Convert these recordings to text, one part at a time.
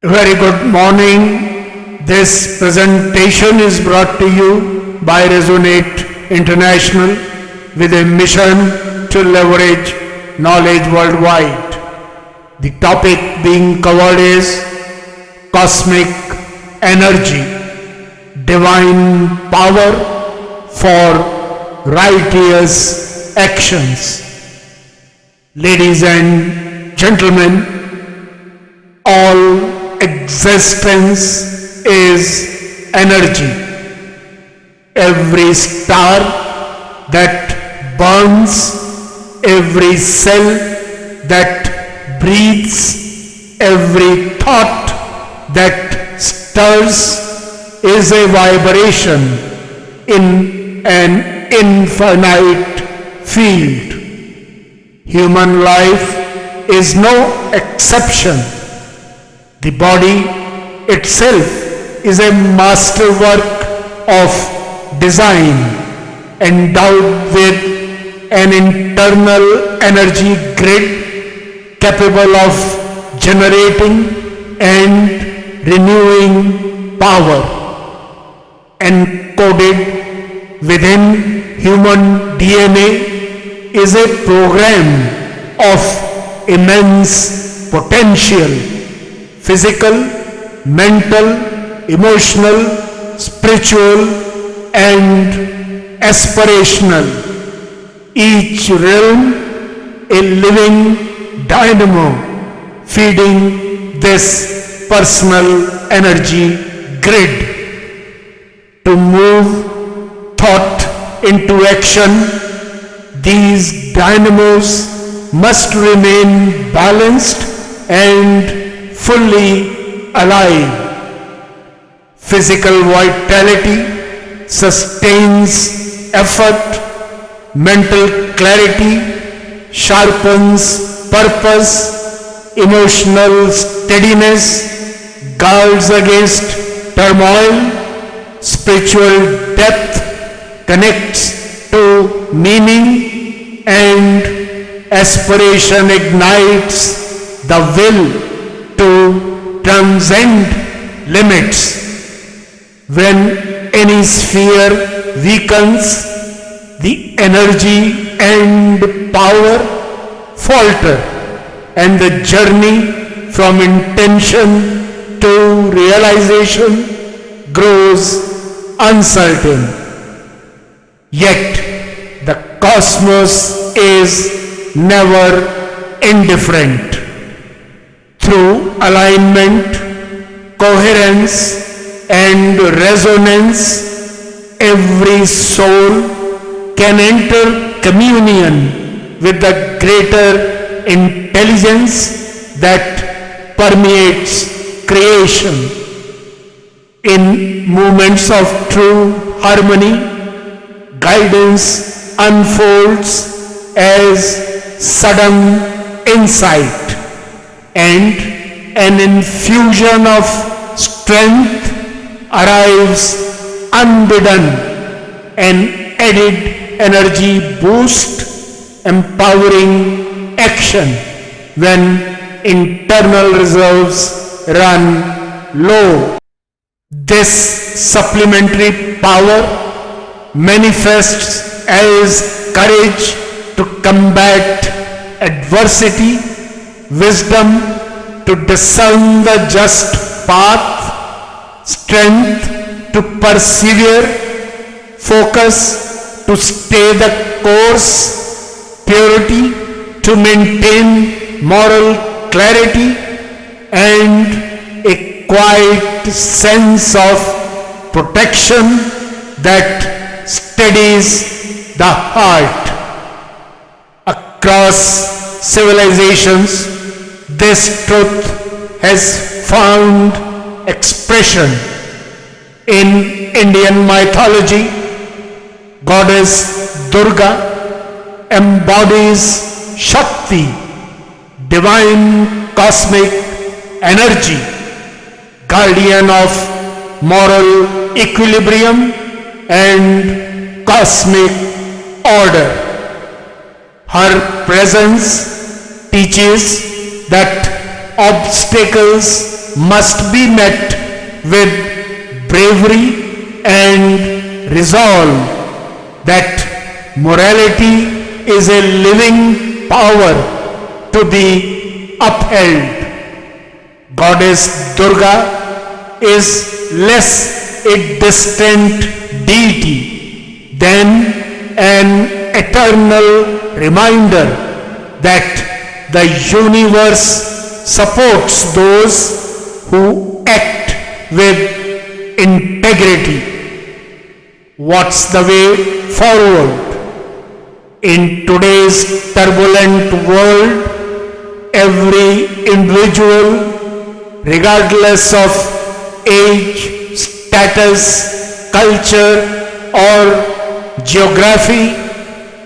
Very good morning. This presentation is brought to you by Resonate International with a mission to leverage knowledge worldwide. The topic being covered is cosmic energy, divine power for righteous actions. Ladies and gentlemen, all existence is energy. Every star that burns, every cell that breathes, every thought that stirs is a vibration in an infinite field. Human life is no exception. The body itself is a masterwork of design, endowed with an internal energy grid capable of generating and renewing power. Encoded within human DNA is a program of immense potential. Physical, mental, emotional, spiritual, and aspirational. Each realm a living dynamo feeding this personal energy grid. To move thought into action, these dynamos must remain balanced and fully alive. Physical vitality sustains effort, mental clarity sharpens purpose, emotional steadiness guards against turmoil, spiritual depth connects to meaning, and aspiration ignites the will to transcend limits. When any sphere weakens, the energy and power falter, and the journey from intention to realization grows uncertain. Yet the cosmos is never indifferent. Through alignment, coherence, and resonance, every soul can enter communion with the greater intelligence that permeates creation. In moments of true harmony, guidance unfolds as sudden insight, and an infusion of strength arrives unbidden, an added energy boost empowering action when internal reserves run low. This supplementary power manifests as courage to combat adversity, wisdom to discern the just path, strength to persevere, focus to stay the course, purity to maintain moral clarity, and a quiet sense of protection that steadies the heart. Across civilizations, this truth has found expression. In Indian mythology, goddess Durga embodies Shakti, divine cosmic energy, guardian of moral equilibrium and cosmic order. Her presence teaches that obstacles must be met with bravery and resolve that morality is a living power to be upheld. Goddess Durga is less a distant deity than an eternal reminder that the universe supports those who act with integrity. What's the way forward? In today's turbulent world, every individual, regardless of age, status, culture, or geography,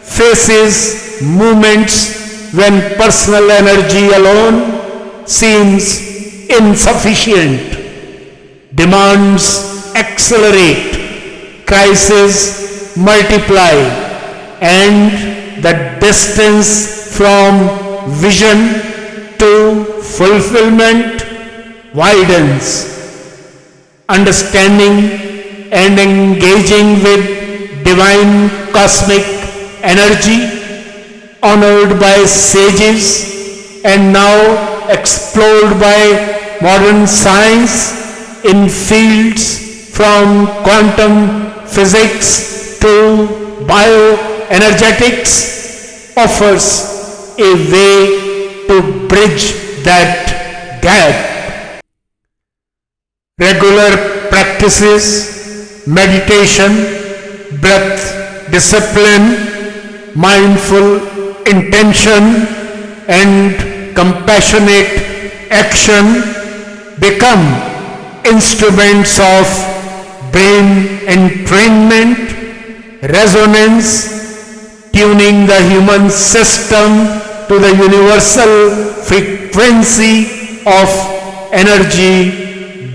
faces moments when personal energy alone seems insufficient. Demands accelerate, crises multiply, and the distance from vision to fulfillment widens. Understanding and engaging with divine cosmic energy, honored by sages and now explored by modern science in fields from quantum physics to bioenergetics, offers a way to bridge that gap. Regular practices, meditation, breath discipline, mindful intention, and compassionate action become instruments of brain entrainment, resonance, tuning the human system to the universal frequency of energy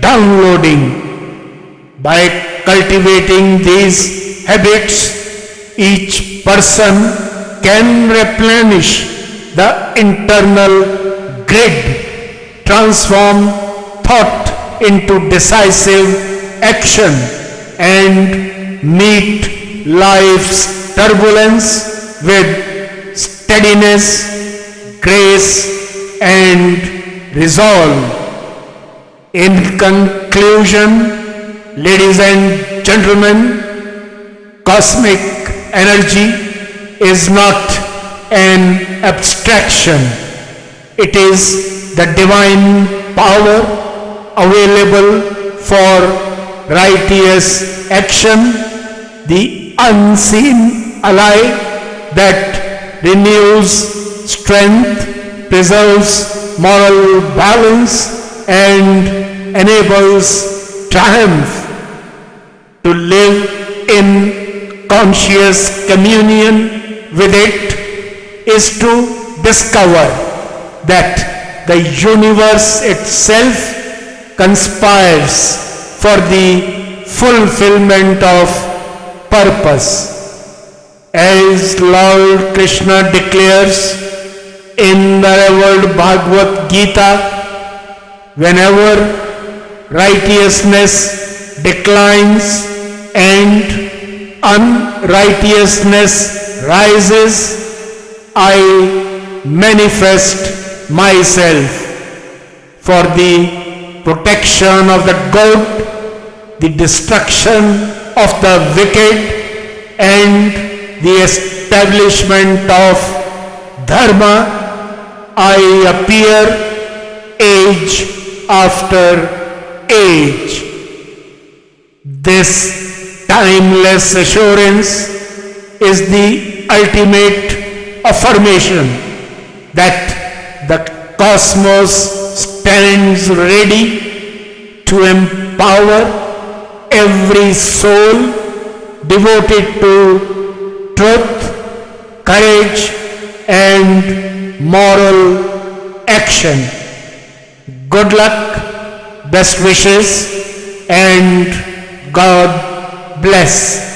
downloading. By cultivating these habits, each person can replenish the internal grid, transform thought into decisive action, and meet life's turbulence with steadiness, grace, and resolve. In conclusion, ladies and gentlemen, cosmic energy is not an abstraction. It is the divine power available for righteous action, the unseen ally that renews strength, preserves moral balance, and enables triumph. To live in conscious communion with it is to discover that the universe itself conspires for the fulfillment of purpose. As Lord Krishna declares in the revered Bhagavad Gita, whenever righteousness declines and unrighteousness rises, I manifest myself for the protection of the good, the destruction of the wicked, and the establishment of dharma. I appear age after age. This timeless assurance is the ultimate affirmation that the cosmos stands ready to empower every soul devoted to truth, courage, and moral action. Good luck, best wishes, and God bless.